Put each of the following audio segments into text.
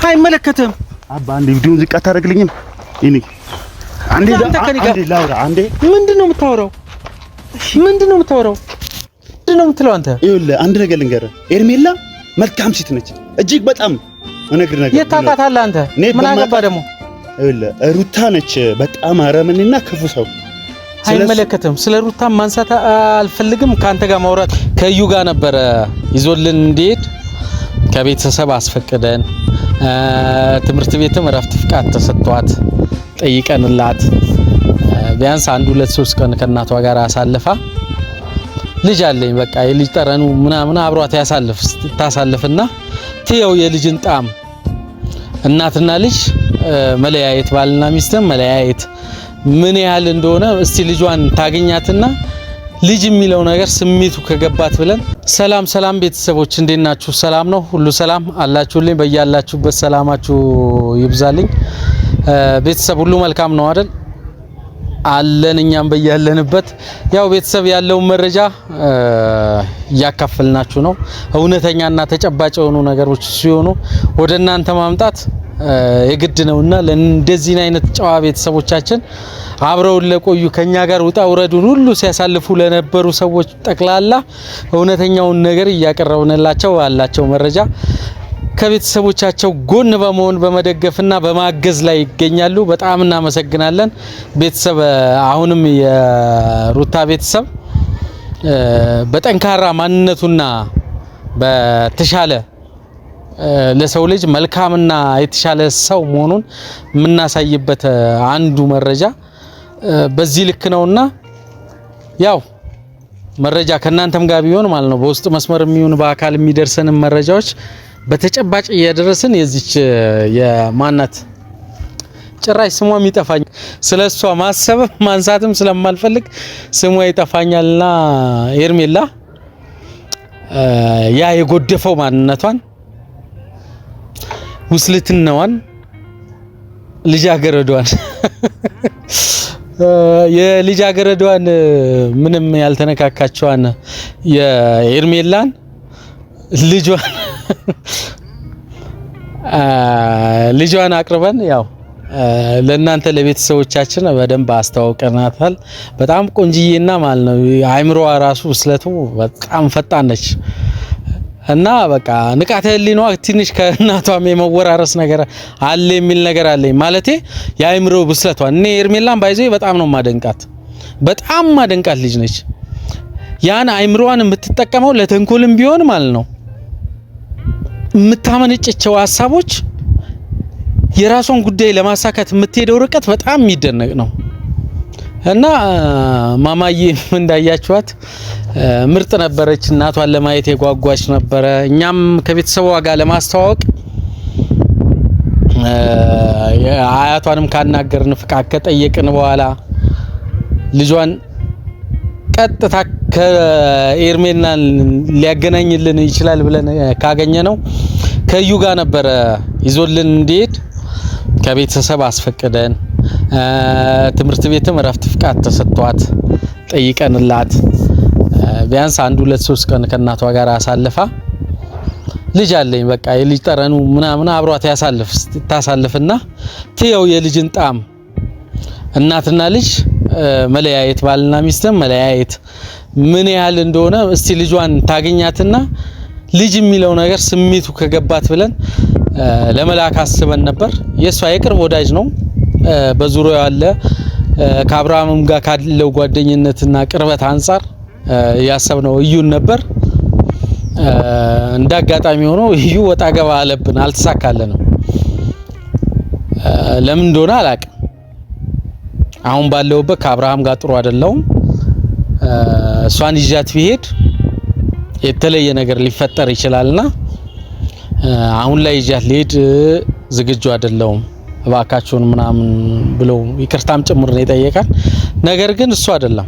አይመለከትም አባ አንዴ ቪዲዮን ዝቅ አታደርግልኝም እኔ አንዴ ላውራ አንዴ ምንድነው የምታወራው ምንድነው የምትለው አንተ ይኸውልህ አንድ ነገር ልንገርህ ኤርሜላ መልካም ሴት ነች እጅግ በጣም እነግር ነገር የታውቃታለህ አንተ ምን አገባ ደግሞ ይኸውልህ ሩታ ነች በጣም አረመኔና ክፉ ሰው አይመለከትም ስለ ሩታ ማንሳት አልፈልግም ካንተ ጋር ማውራት ከዩ ጋር ነበር ይዞልን እንዴት ከቤተሰብ አስፈቅደን ትምህርት ቤትም ረፍት ፍቃድ ተሰጥቷት ጠይቀንላት ቢያንስ 1-2-3 ቀን ከእናቷ ጋር አሳልፋ ልጅ አለኝ በቃ የልጅ ጠረኑ ምናምን አብሯት ታሳልፍና ትየው የልጅን ጣም እናትና ልጅ መለያየት ባልና ሚስትም መለያየት ምን ያህል እንደሆነ እስቲ ልጇን ታገኛትና ልጅ የሚለው ነገር ስሜቱ ከገባት ብለን ሰላም ቤተሰቦች እንዴት ናችሁ ሰላም ነው ሁሉ ሰላም አላችሁልኝ በእያላችሁበት ሰላማችሁ ይብዛልኝ ቤተሰብ ሁሉ መልካም ነው አይደል አለን እኛም በእያለንበት ያው ቤተሰብ ያለው መረጃ ያካፈልናችሁ ነው እውነተኛና ተጨባጭ የሆኑ ነገሮች ሲሆኑ ወደ እናንተ ማምጣት የግድ ነውና ለእንደዚህ አይነት ጨዋ ቤተሰቦቻችን አብረው ለቆዩ ከኛ ጋር ውጣ ውረዱን ሁሉ ሲያሳልፉ ለነበሩ ሰዎች ጠቅላላ እውነተኛውን ነገር ያቀርበንላቸው አላቸው መረጃ ከቤተሰቦቻቸው ጎን በመሆን በመደገፍና በማገዝ ላይ ይገኛሉ በጣም እናመሰግናለን ቤተሰብ አሁንም የሩታ ቤተሰብ በጠንካራ ማንነቱና በተሻለ ለሰው ልጅ መልካምና የተሻለ ሰው መሆኑን የምናሳይበት አንዱ መረጃ በዚህ ልክ ነውና ያው መረጃ ከናንተም ጋር ቢሆን ማለት ነው በውስጥ መስመር የሚሆን በአካል የሚደርሰን መረጃዎች በተጨባጭ እያደረስን የዚች የማናት ጭራሽ ስሟ የሚጠፋኝ ስለሷ ማሰብ ማንሳትም ስለማልፈልግ ስሟ ይጠፋኛልና ኤርሜላ ያ የጎደፈው ማንነቷን ውስልትናዋን ልጃገረዷን የልጃገረዷን ምንም ያልተነካካቸዋን የኤርሜላን ልጇን አቅርበን ያው ለእናንተ ለቤተሰቦቻችን በደንብ አስተዋውቀናታል በጣም ቆንጂዬና ማለት ነው አይምሮዋ ራሱ ውስለቱ በጣም ፈጣን ነች እና በቃ ንቃተ ህሊናዋ ትንሽ ከእናቷም የመወራረስ ነገር አለ የሚል ነገር አለኝ ማለቴ የአይምሮ ብስለቷ እኔ ኤርሜላን ባይዘይ በጣም ነው ማደንቃት በጣም ማደንቃት ልጅ ነች ያን አይምሮዋን የምትጠቀመው ለተንኮልም ቢሆን ማለት ነው የምታመነጨቸው ሐሳቦች የራሷን ጉዳይ ለማሳካት የምትሄደው ርቀት በጣም የሚደነቅ ነው እና ማማዬ እንዳያችኋት ምርጥ ነበረች እናቷን ለማየት የጓጓች ነበረ እኛም ከቤተሰቧ ጋር ለማስተዋወቅ አያቷንም ካናገርን ፍቃድ ከጠየቅን በኋላ ልጇን ቀጥታ ከኤርሜና ሊያገናኝልን ይችላል ብለን ካገኘ ነው ከዩ ጋር ነበር ይዞልን እንዴት ከቤተሰብ አስፈቅደን ትምህርት ቤትም ረፍት ፍቃድ ተሰጥቷት ጠይቀንላት ቢያንስ 1-2-3 ቀን ከእናቷ ጋር አሳልፋ ልጅ አለኝ በቃ የልጅ ጠረኑ ምናምን አብሯት ታሳልፍና ትየው የልጅን ጣም እናትና ልጅ መለያየት ባልና ሚስትም መለያየት ምን ያህል እንደሆነ እስቲ ልጇን ታገኛትና ልጅ የሚለው ነገር ስሜቱ ከገባት ብለን ለመላክ አስበን ነበር የሷ የቅርብ ወዳጅ ነው በዙሪያው ያለ ከአብርሃምም ጋር ካለው ጓደኝነትና ቅርበት አንፃር ያሰብነው እዩን ነበር እንዳጋጣሚ ሆኖ እዩ ወጣ ገባ አለብን አልተሳካለንም ለምን እንደሆነ አላውቅም አሁን ባለውበት ከአብርሃም ጋር ጥሩ አይደለም እሷን ይዣት ቢሄድ የተለየ ነገር ሊፈጠር ይችላልና አሁን ላይ ይዣት ሊሄድ ዝግጁ አይደለም እባካችሁን ምናምን ብሎ ይቅርታም ጭምር ነው የጠየቀን ነገር ግን እሱ አይደለም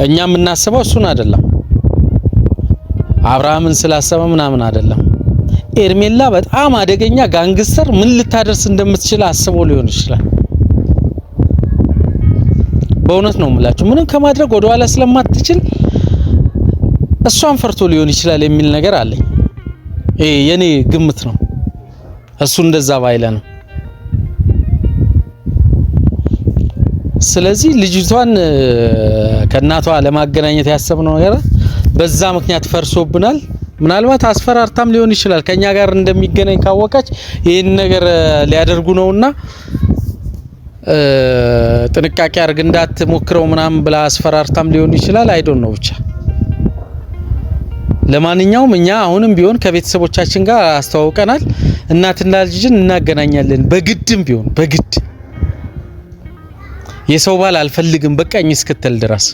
እኛም እናስበው እሱን አይደለም አብርሃምን ስላሰበ ምናምን አይደለም ኤርሜላ በጣም አደገኛ ጋንግስተር ምን ልታደርስ እንደምትችል አስቦ ሊሆን ይችላል በእውነት ነው የምላችሁ ምንም ከማድረግ ወደ ኋላ ስለማትችል እሷን ፈርቶ ሊሆን ይችላል የሚል ነገር አለኝ የኔ ግምት ነው። እሱ እንደዛ ባይለን ስለዚህ ልጅቷን ከእናቷ ለማገናኘት ያሰብነው ነገር በዛ ምክንያት ፈርሶብናል። ምናልባት አስፈራርታም ሊሆን ይችላል ከኛ ጋር እንደሚገናኝ ካወቀች ይሄን ነገር ሊያደርጉ ነውና ጥንቃቄ አድርግ እንዳትሞክረው ምናምን ብላ አስፈራርታም ሊሆን ይችላል። አይ ዶንት ኖ ብቻ ለማንኛውም እኛ አሁንም ቢሆን ከቤተሰቦቻችን ጋር አስተዋውቀናል። እናትና ልጅን እናገናኛለን በግድም ቢሆን በግድ የሰው ባል አልፈልግም በቃኝ እስክትል ድረስ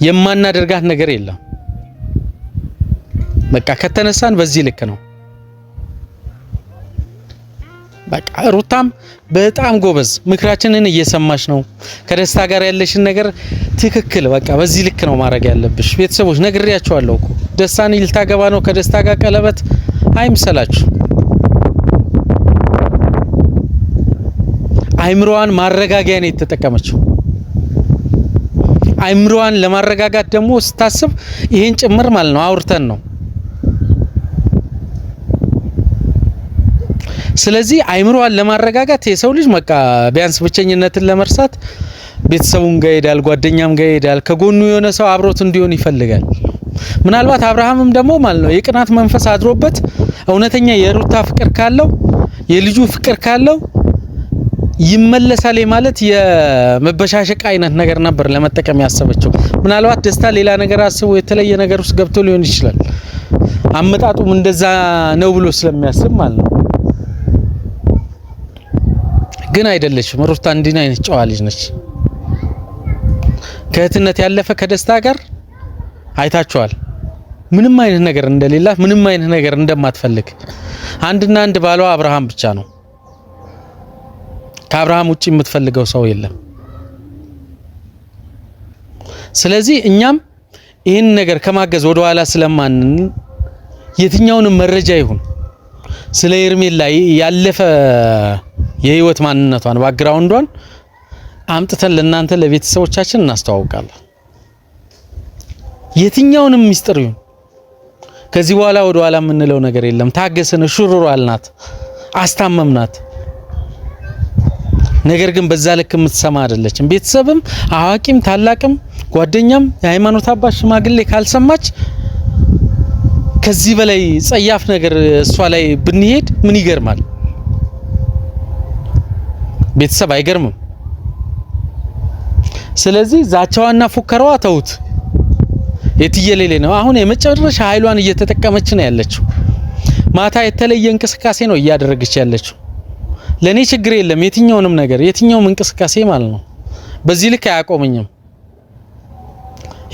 የማናደርጋት ነገር የለም። በቃ ከተነሳን በዚህ ልክ ነው። በቃ ሩታም በጣም ጎበዝ ምክራችንን እየሰማች ነው። ከደስታ ጋር ያለሽን ነገር ትክክል በቃ በዚህ ልክ ነው ማድረግ ያለብሽ። ቤተሰቦች ነግሬያቸዋለሁ እኮ ደስታን ልታገባ ነው ከደስታ ጋር ቀለበት አይምሰላችሁ። አይምሮዋን ማረጋጊያ ነው የተጠቀመችው። አይምሮዋን ለማረጋጋት ደግሞ ስታስብ ይሄን ጭምር ማለት ነው አውርተን ነው። ስለዚህ አይምሮዋን ለማረጋጋት የሰው ልጅ በቃ ቢያንስ ብቸኝነትን ለመርሳት ቤተሰቡን ጋር ይሄዳል፣ ጓደኛም ጋር ይሄዳል፣ ከጎኑ የሆነ ሰው አብሮት እንዲሆን ይፈልጋል። ምናልባት አብርሃምም ደግሞ ማለት ነው የቅናት መንፈስ አድሮበት እውነተኛ የሩታ ፍቅር ካለው የልጁ ፍቅር ካለው ይመለሳል ማለት የመበሻሸቅ አይነት ነገር ነበር ለመጠቀም ያሰበችው። ምናልባት ደስታ ሌላ ነገር አስቦ የተለየ ነገር ውስጥ ገብቶ ሊሆን ይችላል። አመጣጡም እንደዛ ነው ብሎ ስለሚያስብ ማለት ነው። ግን አይደለችም። ሩታ እንዲህ አይነት ጨዋ ልጅ ነች። ከእህትነት ያለፈ ከደስታ ጋር አይታችኋል። ምንም አይነት ነገር እንደሌላት ምንም አይነት ነገር እንደማትፈልግ አንድና አንድ ባሏ አብርሃም ብቻ ነው። ከአብርሃም ውጪ የምትፈልገው ሰው የለም። ስለዚህ እኛም ይህን ነገር ከማገዝ ወደ ኋላ ስለማንን የትኛውንም መረጃ ይሁን ስለ ሄርሜላ ያለፈ የህይወት ማንነቷን ባክግራውንዷን አምጥተን ለእናንተ ለቤተሰቦቻችን እናስተዋውቃለን። የትኛውንም ሚስጥር ይሁን ከዚህ በኋላ ወደ ኋላ የምንለው ነገር የለም። ታገሰን ሹሩሩ አልናት፣ አስታመምናት። ነገር ግን በዛ ልክ የምትሰማ አይደለችም። ቤተሰብም አዋቂም ታላቅም ጓደኛም የሃይማኖት አባት ሽማግሌ ካልሰማች ከዚህ በላይ ጸያፍ ነገር እሷ ላይ ብንሄድ ምን ይገርማል? ቤተሰብ አይገርምም? ስለዚህ ዛቻዋና ፉከራዋ ተውት፣ የትየሌሌ ነው። አሁን የመጨረሻ ኃይሏን እየተጠቀመች ነው ያለችው። ማታ የተለየ እንቅስቃሴ ነው እያደረገች ያለችው። ለኔ ችግር የለም የትኛውንም ነገር የትኛውም እንቅስቃሴ ማለት ነው። በዚህ ልክ አያቆመኝም።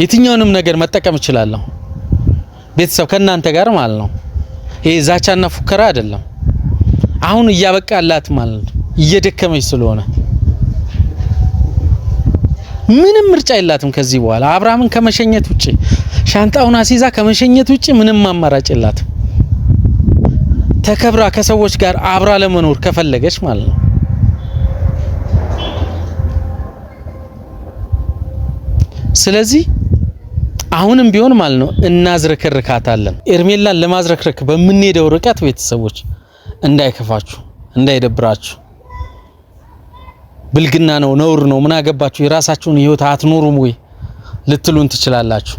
የትኛውንም ነገር መጠቀም እችላለሁ ቤተሰብ ከናንተ ጋር ማለት ነው። ይሄ ዛቻና ፉከራ አይደለም። አሁን እያበቃላት ማለት ነው። እየደከመች ስለሆነ ምንም ምርጫ የላትም ከዚህ በኋላ አብርሃምን ከመሸኘት ውጪ ሻንጣውን አሲዛ ከመሸኘት ውጪ ምንም አማራጭ የላትም። ተከብራ ከሰዎች ጋር አብራ ለመኖር ከፈለገች ማለት ነው። ስለዚህ አሁንም ቢሆን ማለት ነው እናዝረከርካታለን። ሄርሜላን ለማዝረክረክ በምንሄደው ርቀት ቤተሰቦች እንዳይከፋችሁ፣ እንዳይደብራችሁ። ብልግና ነው፣ ነውር ነው፣ ምን አገባችሁ የራሳችሁን ህይወት አትኖሩም ወይ ልትሉን ትችላላችሁ።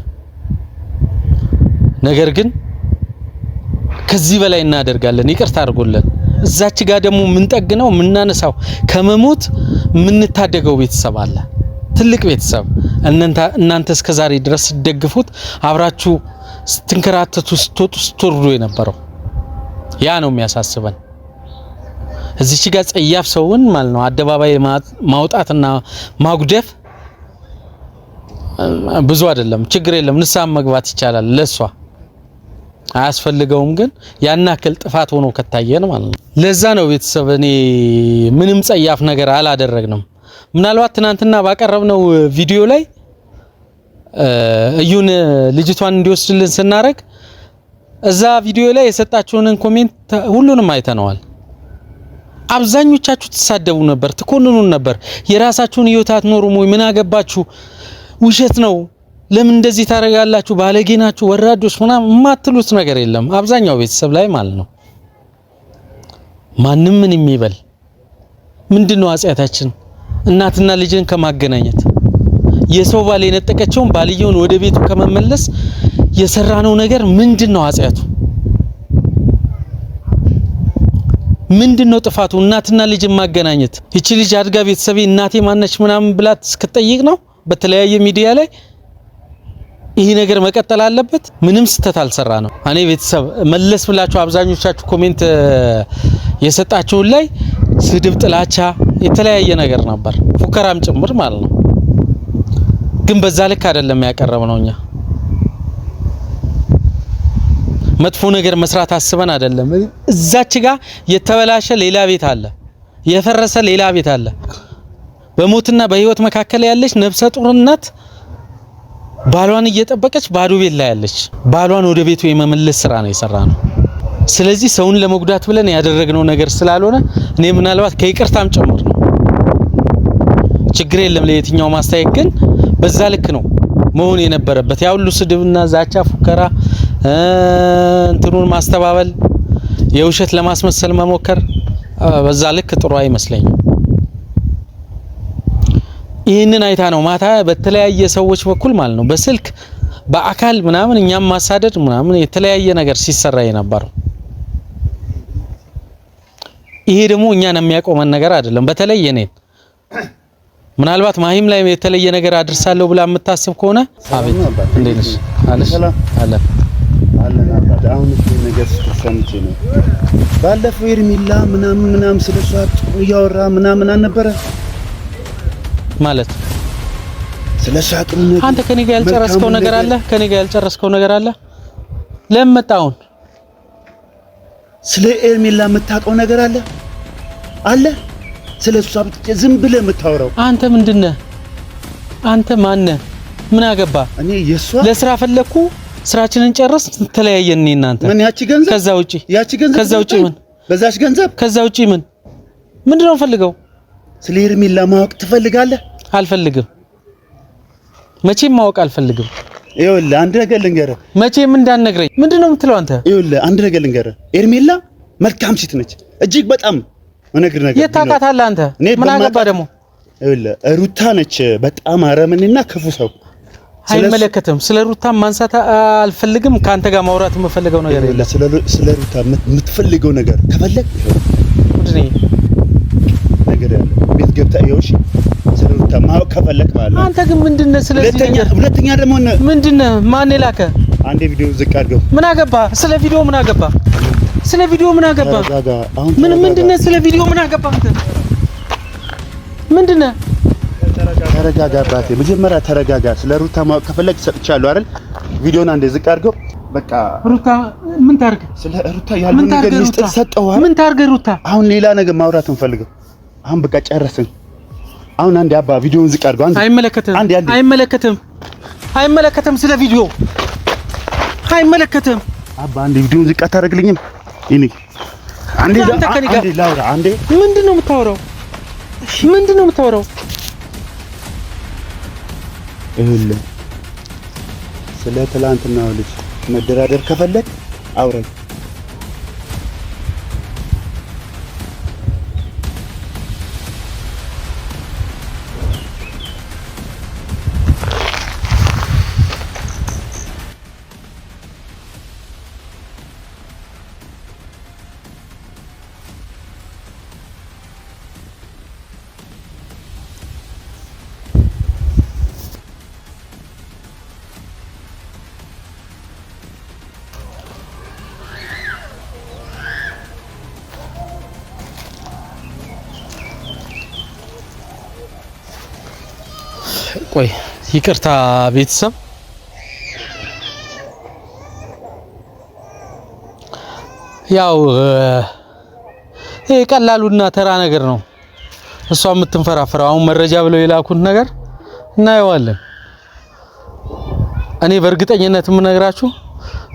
ነገር ግን ከዚህ በላይ እናደርጋለን። ይቅርታ አድርጎልን እዛች ጋር ደግሞ ምንጠግነው ምናነሳው ከመሞት ምንታደገው ቤተሰብ አለ። ትልቅ ቤተሰብ እናንተ እስከዛሬ ድረስ ሲደግፉት አብራችሁ ስትንከራተቱ ስትወርዱ የነበረው ያ ነው የሚያሳስበን። እዚች ጋር ጸያፍ ሰውን ማለት ነው አደባባይ ማውጣትና ማጉደፍ ብዙ አይደለም፣ ችግር የለም። ንስሐ መግባት ይቻላል ለሷ አያስፈልገውም። ግን ያናከል ጥፋት ሆኖ ከታየን ማለት ነው። ለዛ ነው ቤተሰብ እኔ ምንም ጸያፍ ነገር አላደረግንም። ምናልባት ትናንትና ባቀረብነው ቪዲዮ ላይ እዩን ልጅቷን እንዲወስድልን ስናረግ እዛ ቪዲዮ ላይ የሰጣችሁንን ኮሜንት ሁሉንም አይተነዋል። አብዛኞቻችሁ ተሳደቡ ነበር፣ ትኮንኑን ነበር። የራሳችሁን ህይወት አትኖሩም ወይ ምን አገባችሁ፣ ውሸት ነው ለምን እንደዚህ ታረጋላችሁ ባለጌ ናችሁ ወራዶች ምናምን የማትሉት ነገር የለም አብዛኛው ቤተሰብ ላይ ማለት ነው። ማንም ምን የሚበል ምንድነው አጽያታችን? እናትና ልጅን ከማገናኘት የሰው ባል የነጠቀችውን ባልየውን ወደ ቤቱ ከመመለስ የሰራነው ነገር ምንድነው አጽያቱ? ምንድነው ጥፋቱ? እናትና ልጅን ማገናኘት። እቺ ልጅ አድጋ ቤተሰቤ እናቴ ማነች ምናምን ብላት እስክትጠይቅ ነው በተለያየ ሚዲያ ላይ ይሄ ነገር መቀጠል አለበት። ምንም ስተት አልሰራ ነው። እኔ ቤተሰብ መለስ ብላችሁ አብዛኞቻችሁ ኮሜንት የሰጣችሁን ላይ ስድብ፣ ጥላቻ፣ የተለያየ ነገር ነበር ፉከራም ጭምር ማለት ነው። ግን በዛ ልክ አይደለም ያቀረብነው እኛ መጥፎ ነገር መስራት አስበን አይደለም። እዛች ጋር የተበላሸ ሌላ ቤት አለ፣ የፈረሰ ሌላ ቤት አለ። በሞትና በህይወት መካከል ያለች ነፍሰ ጡር እናት ባሏን እየጠበቀች ባዶ ቤት ላይ ያለች ባሏን ወደ ቤቱ የመመለስ ስራ ነው የሰራነው። ስለዚህ ሰውን ለመጉዳት ብለን ያደረግነው ነገር ስላልሆነ እኔ ምናልባት ከይቅርታም ጭምር ነው ችግር የለም ለየትኛው ማስተያየት ግን በዛ ልክ ነው መሆን የነበረበት። ያ ሁሉ ስድብና ዛቻ፣ ፉከራ፣ እንትኑን ማስተባበል፣ የውሸት ለማስመሰል መሞከር በዛ ልክ ጥሩ አይመስለኝም። ይሄንን አይታ ነው ማታ በተለያየ ሰዎች በኩል ማለት ነው በስልክ በአካል ምናምን እኛም ማሳደድ ምናምን የተለያየ ነገር ሲሰራ የነበረው። ይሄ ደግሞ እኛን የሚያቆመን ነገር አይደለም። በተለይ እኔን ምናልባት ማሂም ላይ የተለየ ነገር አድርሳለሁ ብላ የምታስብ ከሆነ አቤት እንዴት ነሽ አለሽ አለ አባዳ አሁን እዚህ ነገር ስትሰምጪ ነው ባለፈው ኤርሚላ ምናምን ስለሷ ጥሩ ያወራ ምናምን አልነበረ ማለት ስለሷ ጥሩ ነገር አንተ ከኔ ጋር ያልጨረስከው ነገር አለ ከኔ ጋር ያልጨረስከው ነገር አለ ለምን መጣውን ስለ ኤርሚላ የምታውቀው ነገር አለ ስለሷ ብቻ ዝም ብለህ የምታወራው አንተ ምንድነህ? አንተ ማነህ? ምን አገባ? እኔ የሷ ለስራ ፈለኩ ስራችንን ጨርስ ተለያየን እኔ እናንተ ምን ያቺ ገንዘብ ከዛ ውጪ ምን በዛሽ ገንዘብ ከዛ ውጪ ምንድነው ፈልገው? ስለ ኤርሚላ ማወቅ ትፈልጋለህ? አልፈልግም። መቼም ማወቅ አልፈልግም። ይኸውልህ አንድ ነገር ልንገርህ። መቼም እንዳትነግረኝ። ምንድነው የምትለው አንተ? ይኸውልህ አንድ ነገር ልንገርህ። ኤርሚላ መልካም ሴት ነች እጅግ በጣም እነግር ነገር የታውቃታለህ አንተ? ምን አገባ ደግሞ? ይኸውልህ ሩታ ነች በጣም አረመኔና ክፉ ሰው። አይመለከትም። ስለ ሩታ ማንሳት አልፈልግም። ካንተ ጋር ማውራት የምፈልገው ነገር የለም። ስለ ሩታ የምትፈልገው ነገር ከፈለግ ምንድነው ነገር ያለ ቤት ገብታ ይኸውልሽ ስለ ሩታ ማወቅ ከፈለክ ማለት ነው። አንተ ግን ምንድነው ስለዚህ ሁለተኛ ደግሞ ምንድነው ማን የላከ? አንዴ ቪዲዮ ዝቅ አድርገው። ምን አገባ? ስለ ቪዲዮ ምን አገባ? ስለ ቪዲዮ ምን አገባ? ምንድነው ስለ ቪዲዮ ምን አገባ? አንተ ምንድነው? ተረጋጋ አባቴ፣ መጀመሪያ ተረጋጋ። ስለ ሩታ ማወቅ ከፈለክ ሰጥቻለሁ አይደል? ቪዲዮን አንዴ ዝቅ አድርገው። በቃ ሩታ ምን ታርግ? ስለ ሩታ ያለው ነገር ሚስጥር ሰጠው አይደል? ምን ታርግ ሩታ? አሁን ሌላ ነገር ማውራት እንፈልገው። አሁን በቃ ጨረስን። አሁን አንዴ አባ ቪዲዮን ዝቅ አድርገው። አይመለከትም ስለ ቪዲዮ አይመለከትም። አባ አንዴ ቪዲዮን ዝቅ አታደርግልኝም? ይሄኔ አንዴ ላውራ። አንዴ ምንድነው የምታወራው? ስለ ትላንትናው ልጅ መደራደር ከፈለክ አውረን። ቆይ ይቅርታ ቤተሰብ፣ ያው ይሄ ቀላሉና ተራ ነገር ነው። እሷ የምትንፈራፈረው አሁን መረጃ ብለው የላኩት ነገር እናየዋለን። እኔ በእርግጠኝነት የምነግራችሁ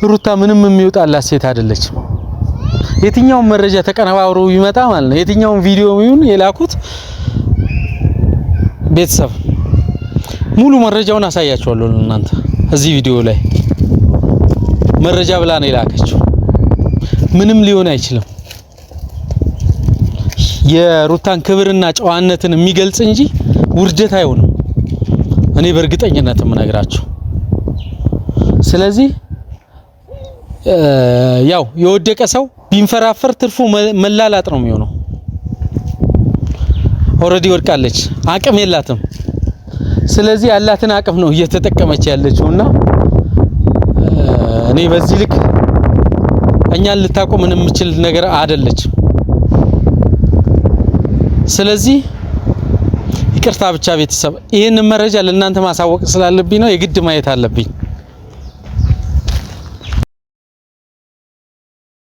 ሩታ ምንም የሚወጣላት ሴት አይደለችም። የትኛውን መረጃ ተቀነባብሮ ይመጣ ማለት ነው፣ የትኛውን ቪዲዮ ይሁን የላኩት ቤተሰብ ሙሉ መረጃውን አሳያችኋለሁ እናንተ እዚህ ቪዲዮ ላይ መረጃ ብላ ነው የላከችው። ምንም ሊሆን አይችልም። የሩታን ክብርና ጨዋነትን የሚገልጽ እንጂ ውርደት አይሆንም። እኔ በእርግጠኝነት የምነግራችሁ። ስለዚህ ያው የወደቀ ሰው ቢንፈራፈር ትርፉ መላላጥ ነው የሚሆነው። ኦሬዲ ወድቃለች፣ አቅም የላትም። ስለዚህ ያላትን አቅም ነው እየተጠቀመች ያለችውና እኔ በዚህ ልክ እኛን ልታቆም ምንም የምችል ነገር አይደለችም። ስለዚህ ይቅርታ ብቻ ቤተሰብ፣ ይሄን መረጃ ለእናንተ ማሳወቅ ስላለብኝ ነው፣ የግድ ማየት አለብኝ።